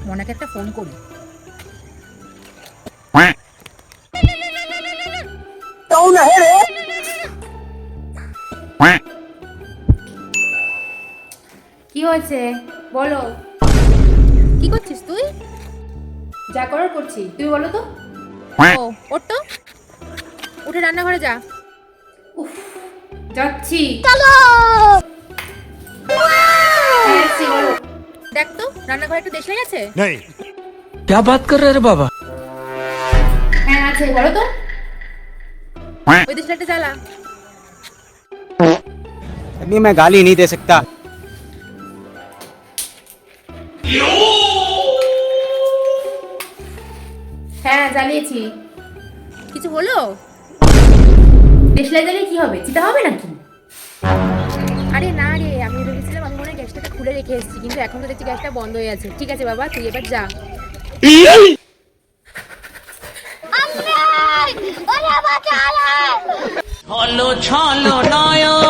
মনাকে একটা ফোন করি। কি হয়েছে বলো? কি করছিস তুই? যা করার করছি, তুই বলো তো। ও ওঠ তো, উঠে রান্নাঘরে যা। উফ, যাচ্ছি। চলো। দেখ তো রান্নাঘরে একটু দেশলাই আছে? नहीं। क्या बात कर रहे रे बाबा? হ্যাঁ আছে, বলো তো। ওই দেশলাইটা জ্বালা। अभी मैं गाली नहीं दे सकता। হ্যাঁ জ্বালিয়েছি। কিছু হলো? দেশলাই জ্বালিয়ে কি হবে, চিতা হবে নাকি? আরে না রে, আমি ভেবেছিলাম আমি মনে হয় গ্যাসটাকে খুলে রেখে এসেছি, কিন্তু এখন তো দেখছি গ্যাসটা বন্ধ হয়ে আছে। ঠিক আছে বাবা, তুই এবার যা। ছলো ছলো নয়ন